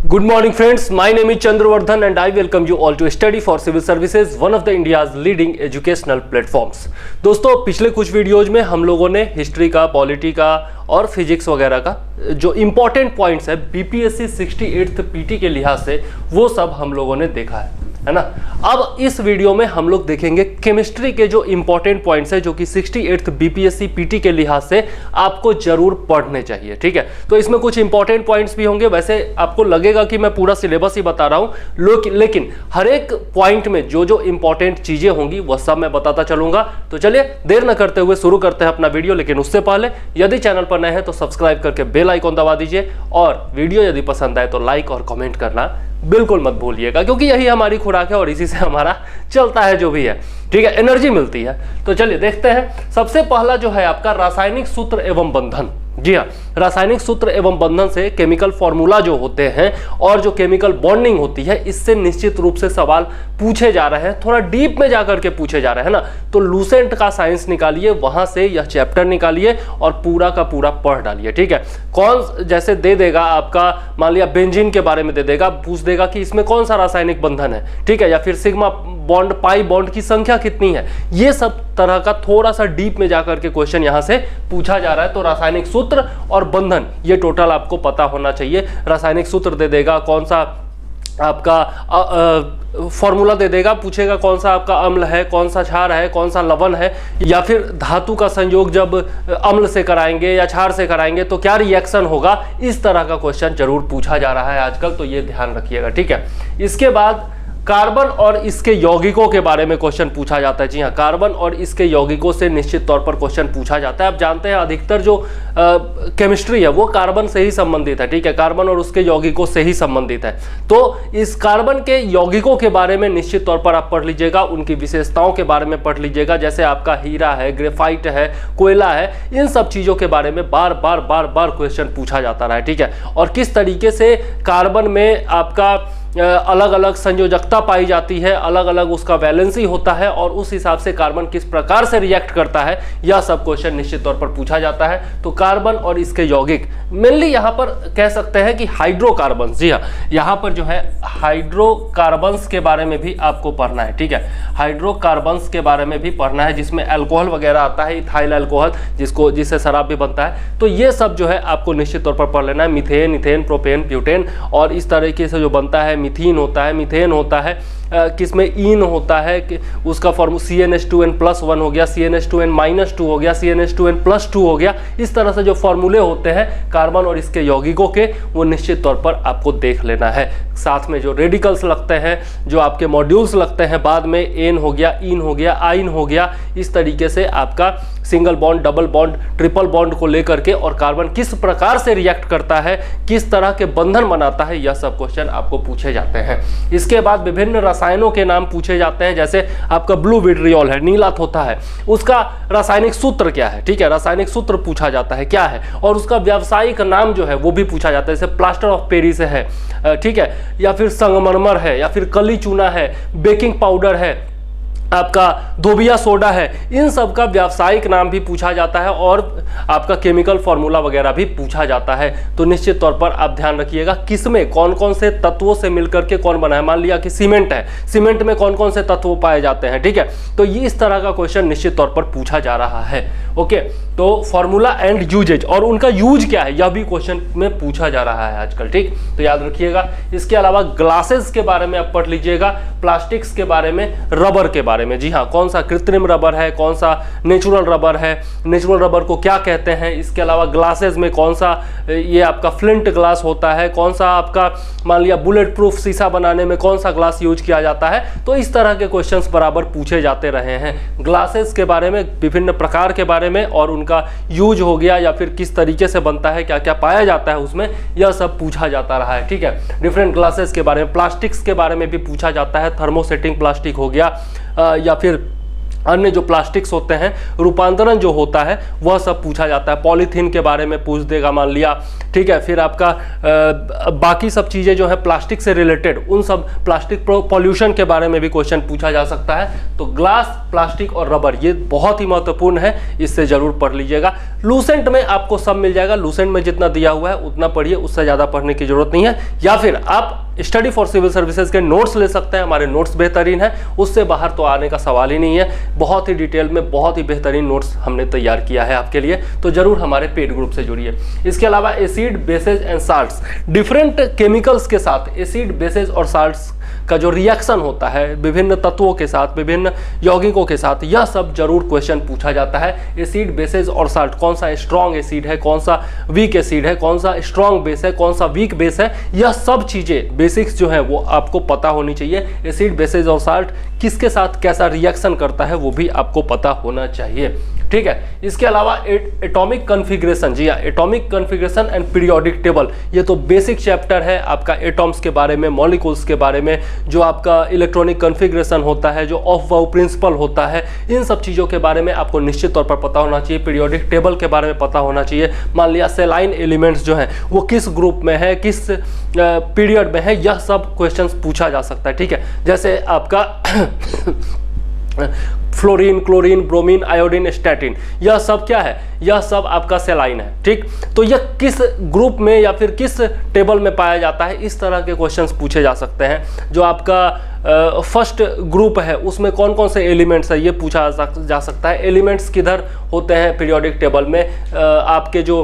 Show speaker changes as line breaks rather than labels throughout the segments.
Good morning friends, my name is Chandravardhan and I welcome you all to study for civil services, one of the India's leading educational platforms। दोस्तों पिछले कुछ videos में हम लोगों ने history का, polity का और फिजिक्स वगैरह का जो इंपॉर्टेंट पॉइंट्स है बीपीएससी 68th पीटी के लिहाज से वो सब हम लोगों ने देखा है ना। अब इस वीडियो में हम लोग देखेंगे केमिस्ट्री के जो इंपॉर्टेंट पॉइंट्स है जो कि 68th बीपीएससी पीटी के लिहाज से आपको जरूर पढ़ने चाहिए। ठीक है, तो इसमें कुछ इंपॉर्टेंट पॉइंट्स भी होंगे। वैसे आपको लगेगा कि मैं पूरा सिलेबस ही बता रहा हूं, लेकिन हर एक पॉइंट में जो जो इंपॉर्टेंट चीजें होंगी वह सब मैं बताता चलूंगा। तो चलिए देर न करते हुए शुरू करते हैं अपना वीडियो। लेकिन उससे पहले यदि चैनल पर नए हैं तो सब्सक्राइब करके बेल आइकॉन दबा दीजिए और वीडियो यदि पसंद आए तो लाइक और कमेंट करना बिल्कुल मत भूलिएगा, क्योंकि यही हमारी खुराक है और इसी से हमारा चलता है जो भी है। ठीक है, एनर्जी मिलती है। तो चलिए देखते हैं। सबसे पहला जो है आपका रासायनिक सूत्र एवं बंधन। जी हाँ, रासायनिक सूत्र एवं बंधन से केमिकल फॉर्मूला जो होते हैं और जो केमिकल बॉन्डिंग होती है, इससे निश्चित रूप से सवाल पूछे जा रहे हैं, थोड़ा डीप में जाकर के पूछे जा रहे हैं ना। तो लूसेंट का साइंस निकालिए, वहां से यह चैप्टर निकालिए और पूरा का पूरा पढ़ डालिए। ठीक है, कौन जैसे दे देगा आपका, मान लिया बेंजीन के बारे में दे देगा, पूछ देगा कि इसमें कौन सा रासायनिक बंधन है। ठीक है, या फिर सिग्मा बॉन्ड, पाई बॉन्ड की संख्या कितनी है, ये सब तरह का थोड़ा सा डीप में जाकर के क्वेश्चन यहां से पूछा जा रहा है। तो रासायनिक सूत्र और बंधन ये टोटल आपको पता होना चाहिए। रासायनिक सूत्र दे देगा, कौन सा आपका फॉर्मूला दे देगा, पूछेगा कौन सा आपका अम्ल है, कौन सा क्षार है, कौन सा लवण है, या फिर धातु का संयोग जब अम्ल से कराएंगे या क्षार से कराएंगे तो क्या रिएक्शन होगा। इस तरह का क्वेश्चन जरूर पूछा जा रहा है आजकल, तो ये ध्यान रखिएगा। ठीक है, इसके बाद कार्बन और इसके यौगिकों के बारे में क्वेश्चन पूछा जाता है। जी हाँ, कार्बन और इसके यौगिकों से निश्चित तौर पर क्वेश्चन पूछा जाता है। आप जानते हैं अधिकतर जो केमिस्ट्री है वो कार्बन से ही संबंधित है। ठीक है, कार्बन और उसके यौगिकों से ही संबंधित है। तो इस कार्बन के यौगिकों के बारे में निश्चित तौर पर आप पढ़ लीजिएगा, उनकी विशेषताओं के बारे में पढ़ लीजिएगा। जैसे आपका हीरा है, ग्रेफाइट है, कोयला है, इन सब चीजों के बारे में बार बार क्वेश्चन पूछा जाता रहा है। ठीक है, और किस तरीके से कार्बन में आपका अलग अलग संयोजकता पाई जाती है, अलग अलग उसका वैलेंसी होता है और उस हिसाब से कार्बन किस प्रकार से रिएक्ट करता है, यह सब क्वेश्चन निश्चित तौर पर पूछा जाता है। तो कार्बन और इसके यौगिक मेनली यहाँ पर कह सकते हैं कि हाइड्रोकार्बन्स। जी हाँ, यहाँ पर जो है हाइड्रोकार्बन्स के बारे में भी आपको पढ़ना है। ठीक है, हाइड्रोकार्बन्स के बारे में भी पढ़ना है, जिसमें अल्कोहल वगैरह आता है, इथाइल अल्कोहल जिससे शराब भी बनता है। तो ये सब जो है आपको निश्चित तौर पर पढ़ लेना है। मीथेन, इथेन, प्रोपेन, ब्यूटेन और इस तरीके से जो बनता है, मीथेन होता है, मीथेन होता है, किसमें ईन होता है कि उसका फॉर्मूला CnH2n+1 हो गया, CnH2n-2 हो गया, CnH2n+2 हो गया। इस तरह से जो फॉर्मूले होते हैं कार्बन और इसके यौगिकों के, वो निश्चित तौर पर आपको देख लेना है। साथ में जो रेडिकल्स लगते हैं, जो आपके मॉड्यूल्स लगते हैं बाद में, एन हो गया, इन हो गया, आइन हो गया, इस तरीके से आपका single bond, double bond, triple bond को लेकर के और कार्बन किस प्रकार से रिएक्ट करता है, किस तरह के बंधन बनाता है, यह सब क्वेश्चन आपको पूछे जाते हैं। इसके बाद विभिन्न रसायनों के नाम पूछे जाते हैं। जैसे आपका ब्लू विट्रियोल है, नीला थोथा है, उसका रासायनिक सूत्र क्या है। ठीक है, रासायनिक सूत्र पूछा जाता है क्या है, और उसका व्यावसायिक नाम जो है वो भी पूछा जाता है। जैसे प्लास्टर ऑफ पेरिस है, ठीक है, या फिर संगमरमर है, या फिर कली चूना है, बेकिंग पाउडर है, आपका धोबिया सोडा है, इन सब का व्यावसायिक नाम भी पूछा जाता है और आपका केमिकल फॉर्मूला वगैरह भी पूछा जाता है। तो निश्चित तौर पर आप ध्यान रखिएगा किसमें कौन कौन से तत्वों से मिलकर के कौन बना है। मान लिया कि सीमेंट है, सीमेंट में कौन कौन से तत्व पाए जाते हैं। ठीक है, तो ये इस तरह का क्वेश्चन निश्चित तौर पर पूछा जा रहा है। ओके, तो फॉर्मूला एंड यूजेज और उनका यूज क्या है, यह भी क्वेश्चन में पूछा जा रहा है आजकल। ठीक, तो याद रखिएगा। इसके अलावा ग्लासेस के बारे में आप पढ़ लीजिएगा, प्लास्टिक्स के बारे में, रबर के बारे में। जी हाँ, कौन सा कृत्रिम रबर है, कौन सा नेचुरल रबर है, नेचुरल रबर को क्या कहते हैं। इसके अलावा ग्लासेस में कौन सा ये आपका फ्लिंट ग्लास होता है, कौन सा आपका मान लिया बुलेट प्रूफ शीशा बनाने में कौन सा ग्लास यूज किया जाता है। तो इस तरह के क्वेश्चंस बराबर पूछे जाते रहे हैं। ग्लासेस के बारे में, विभिन्न प्रकार के बारे में और उनका यूज हो गया, या फिर किस तरीके से बनता है, क्या क्या पाया जाता है उसमें, यह सब पूछा जाता रहा है। ठीक है, डिफरेंट ग्लासेस के बारे में, प्लास्टिक्स के बारे में भी पूछा जाता है। थर्मोसेटिंग प्लास्टिक हो गया, या फिर अन्य जो प्लास्टिक्स होते हैं, रूपांतरण जो होता है वह सब पूछा जाता है। पॉलीथीन के बारे में पूछ देगा मान लिया, ठीक है। फिर आपका बाकी सब चीज़ें जो है प्लास्टिक से रिलेटेड, उन सब प्लास्टिक पॉल्यूशन के बारे में भी क्वेश्चन पूछा जा सकता है। तो ग्लास, प्लास्टिक और रबर ये बहुत ही महत्वपूर्ण है, इससे जरूर पढ़ लीजिएगा। लूसेंट में आपको सब मिल जाएगा, लूसेंट में जितना दिया हुआ है उतना पढ़िए, उससे ज़्यादा पढ़ने की जरूरत नहीं है। या फिर आप स्टडी फॉर सिविल सर्विसेज के नोट्स ले सकते हैं, हमारे नोट्स बेहतरीन है, उससे बाहर तो आने का सवाल ही नहीं है। बहुत ही डिटेल में बहुत ही बेहतरीन नोट्स हमने तैयार किया है आपके लिए, तो जरूर हमारे पेड ग्रुप से जुड़िए। इसके अलावा acid, bases and salts, different chemicals के साथ एसिड, बेसेज और साल्ट्स का जो रिएक्शन होता है विभिन्न तत्वों के साथ, विभिन्न यौगिकों के साथ, यह सब जरूर क्वेश्चन पूछा जाता है। एसिड, बेसेज और साल्ट, कौन सा स्ट्रॉन्ग एसिड है, कौन सा वीक एसिड है, कौन सा स्ट्रॉन्ग बेस है, कौन सा वीक बेस है, यह सब चीजें बेसिक्स जो है वो आपको पता होनी चाहिए। एसिड, बेसेज और साल्ट किसके साथ कैसा रिएक्शन करता है वो भी आपको पता होना चाहिए, ठीक है। इसके अलावा एटॉमिक कॉन्फ़िगरेशन, जी हाँ, atomic configuration and periodic table, ये तो बेसिक चैप्टर है आपका एटॉम्स के बारे में, मॉलिक्यूल्स के बारे में, जो आपका इलेक्ट्रॉनिक कॉन्फ़िगरेशन होता है, जो ऑफ बाउ प्रिंसिपल होता है, इन सब चीज़ों के बारे में आपको निश्चित तौर पर पता होना चाहिए। पीरियोडिक टेबल के बारे में पता होना चाहिए। मान लिया सेलाइन एलिमेंट्स जो हैं वो किस ग्रुप में है, किस पीरियड में है, यह सब क्वेश्चंस पूछा जा सकता है, ठीक है। जैसे आपका fluorine, chlorine, bromine, iodine, statin, यह सब क्या है, यह सब आपका सेलाइन है, ठीक। तो यह किस ग्रुप में या फिर किस टेबल में पाया जाता है, इस तरह के क्वेश्चंस पूछे जा सकते हैं। जो आपका फर्स्ट ग्रुप है उसमें कौन कौन से एलिमेंट्स है ये पूछा जा सकता है। एलिमेंट्स किधर होते हैं पीरियोडिक टेबल में, आपके जो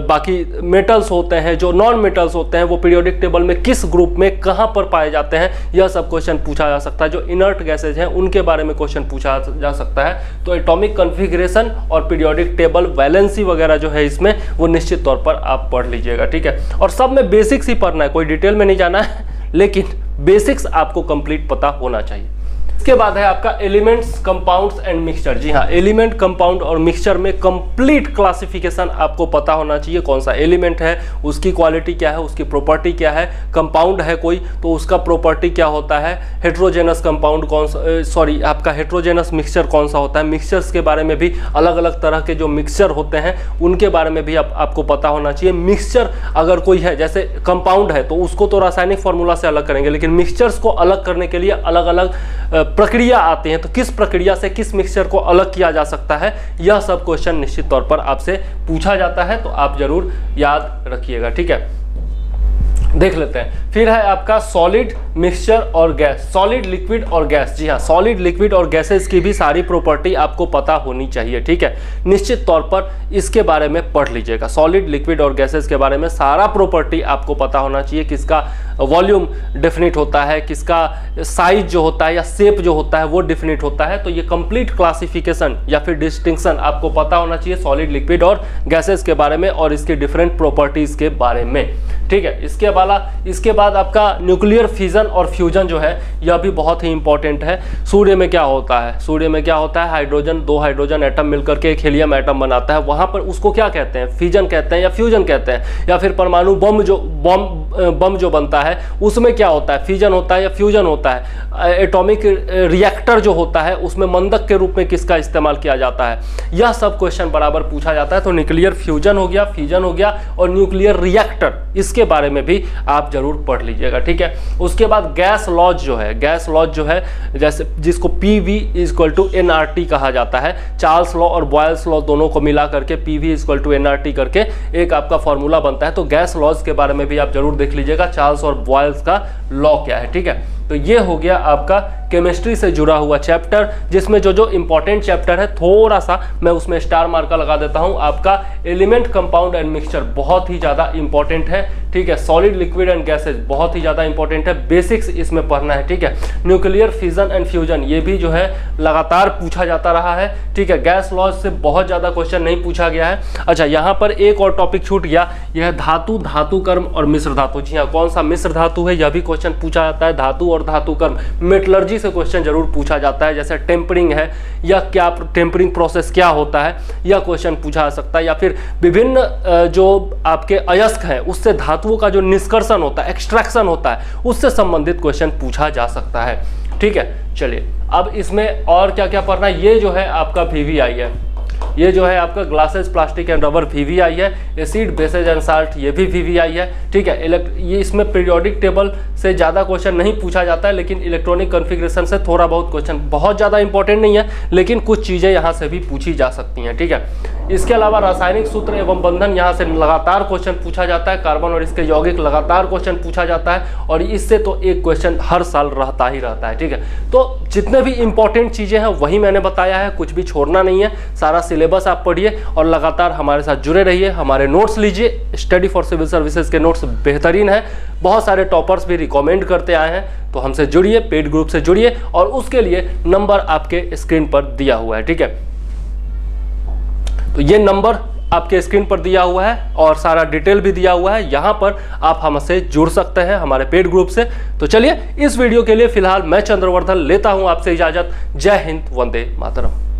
बाकी मेटल्स होते हैं, जो नॉन मेटल्स होते हैं, वो पीरियोडिक टेबल में किस ग्रुप में कहाँ पर पाए जाते हैं, यह सब क्वेश्चन पूछा जा सकता है। जो इनर्ट गैसेज हैं उनके बारे में क्वेश्चन पूछा जा सकता है। तो एटॉमिक कॉन्फ़िगरेशन और पीरियोडिक टेबल, वैलेंसी वगैरह जो है इसमें, वो निश्चित तौर पर आप पढ़ लीजिएगा, ठीक है। और सब में बेसिक्स ही पढ़ना है, कोई डिटेल में नहीं जाना है, लेकिन बेसिक्स आपको कंप्लीट पता होना चाहिए। इसके बाद है आपका एलिमेंट्स, कंपाउंड्स एंड मिक्सचर। जी हाँ, एलिमेंट, कंपाउंड और मिक्सचर में कंप्लीट क्लासिफिकेशन आपको पता होना चाहिए। कौन सा एलिमेंट है, उसकी क्वालिटी क्या है, उसकी प्रॉपर्टी क्या है। कंपाउंड है कोई तो उसका प्रॉपर्टी क्या होता है। हेट्रोजेनस कंपाउंड कौन सा, सॉरी आपका हेट्रोजेनस मिक्सचर कौन सा होता है। मिक्सचर्स के बारे में भी, अलग अलग तरह के जो मिक्सचर होते हैं उनके बारे में भी आपको पता होना चाहिए। मिक्सचर अगर कोई है, जैसे कंपाउंड है तो उसको तो रासायनिक फॉर्मूला से अलग करेंगे, लेकिन मिक्सचर्स को अलग करने के लिए अलग अलग प्रक्रिया आती है। तो किस प्रक्रिया से किस मिक्सचर को अलग किया जा सकता है, यह सब क्वेश्चन निश्चित तौर पर आपसे पूछा जाता है, तो आप जरूर याद रखिएगा, ठीक है। देख लेते हैं। फिर है आपका सॉलिड, मिक्सचर और गैस, सॉलिड, लिक्विड और गैस। जी हाँ, सॉलिड, लिक्विड और गैसेस की भी सारी प्रॉपर्टी आपको पता होनी चाहिए, ठीक है। निश्चित तौर पर इसके बारे में पढ़ लीजिएगा। सॉलिड, लिक्विड और गैसेस के बारे में सारा प्रॉपर्टी आपको पता होना चाहिए। किसका वॉल्यूम डेफिनिट होता है, किसका साइज जो होता है या शेप जो होता है वो डेफिनिट होता है। तो ये कंप्लीट क्लासिफिकेशन या फिर डिस्टिंक्शन आपको पता होना चाहिए सॉलिड, लिक्विड और गैसेस के बारे में और इसके डिफरेंट प्रॉपर्टीज के बारे में, ठीक है। इसके बाद आपका न्यूक्लियर फिजन और फ्यूजन जो है यह भी बहुत ही इंपॉर्टेंट है। सूर्य में क्या होता है, सूर्य में क्या होता है, हाइड्रोजन, दो हाइड्रोजन एटम मिलकर के एक हीलियम एटम बनाता है। वहां पर उसको क्या कहते हैं, फिजन कहते हैं या फ्यूजन कहते हैं। या फिर परमाणु बम जो बनता है उसमें क्या होता है, फिजन होता है या फ्यूजन होता है। एटॉमिक रिएक्टर जो होता है उसमें मंदक के रूप में किसका इस्तेमाल किया जाता है, यह सब क्वेश्चन बराबर पूछा जाता है। तो न्यूक्लियर फ्यूजन हो गया, फिजन हो गया और न्यूक्लियर रिएक्टर, इसके बारे में भी आप जरूर पढ़ लीजिएगा, ठीक है। उसके बाद गैस लॉज जो है, गैस लॉज जो है जैसे जिसको PV = nRT कहा जाता है। चार्ल्स लॉ और बॉयल्स लॉ दोनों को मिला करके PV = nRT करके एक आपका फॉर्मूला बनता है। तो गैस लॉज के बारे में भी आप जरूर देख लीजिएगा, चार्ल्स और बॉयल्स का लॉ क्या है, ठीक है। तो ये हो गया आपका केमिस्ट्री से जुड़ा हुआ चैप्टर, जिसमें जो इंपॉर्टेंट चैप्टर है थोड़ा सा मैं उसमें स्टार मार्कर लगा देता हूं। आपका एलिमेंट, कंपाउंड एंड मिक्सचर बहुत ही ज़्यादा इंपॉर्टेंट है, ठीक है। सॉलिड, लिक्विड एंड गैसेज बहुत ही ज़्यादा इंपॉर्टेंट है, बेसिक्स इसमें पढ़ना है, ठीक है। न्यूक्लियर फिजन एंड फ्यूजन ये भी जो है लगातार पूछा जाता रहा है, ठीक है। गैस लॉज से बहुत ज़्यादा क्वेश्चन नहीं पूछा गया है। अच्छा, यहाँ पर एक और टॉपिक छूट गया, यह है धातु, धातु कर्म और मिश्र धातु। जी हाँ, कौन सा मिश्र धातु है यह भी क्वेश्चन पूछा जाता है। धातु और धातु कर्म, मेटलर्जी से क्वेश्चन जरूर पूछा जाता है। जैसे टेम्परिंग है या क्या टेम्परिंग प्रोसेस क्या होता है, यह क्वेश्चन पूछा जा सकता है। या फिर विभिन्न जो आपके अयस्क हैं उससे धातुओं का जो निष्कर्षण होता है, एक्सट्रैक्शन होता है, उससे संबंधित क्वेश्चन पूछा जा सकता है, ठीक है। चलिए अब इसमें और क्या क्या पढ़ना है, ये जो है आपका VVI है, ये जो है आपका glasses plastic and rubber VVI है, एसिड बेसेज एंड साल्ट ये भी VVI है, ठीक है। ये इसमें पीरियोडिक टेबल से ज़्यादा क्वेश्चन नहीं पूछा जाता है, लेकिन इलेक्ट्रॉनिक कॉन्फ़िगरेशन से थोड़ा बहुत क्वेश्चन, बहुत ज़्यादा इंपॉर्टेंट नहीं है लेकिन कुछ चीज़ें यहाँ से भी पूछी जा सकती हैं, ठीक है। इसके अलावा रासायनिक सूत्र एवं बंधन यहाँ से लगातार क्वेश्चन पूछा जाता है, कार्बन और इसके यौगिक लगातार क्वेश्चन पूछा जाता है, और इससे तो एक क्वेश्चन हर साल रहता ही रहता है, ठीक है। तो जितने भी इंपॉर्टेंट चीज़ें हैं वही मैंने बताया है, कुछ भी छोड़ना नहीं है, सारा सिलेबस आप पढ़िए और लगातार हमारे साथ जुड़े रहिए, हमारे नोट्स लीजिए। स्टडी फॉर सिविल सर्विसेज के नोट्स बेहतरीन है, बहुत सारे टॉपर्स भी रिकमेंड करते आए हैं, तो हमसे जुड़िए, पेड ग्रुप से जुड़िए, और उसके लिए नंबर आपके स्क्रीन पर दिया हुआ है, ठीक है। तो ये नंबर आपके स्क्रीन पर दिया हुआ है और सारा डिटेल भी दिया हुआ है, यहाँ पर आप हमसे जुड़ सकते हैं हमारे पेड ग्रुप से। तो चलिए इस वीडियो के लिए फिलहाल मैं चंद्रवर्धन लेता हूँ आपसे इजाजत। जय हिंद, वंदे मातरम।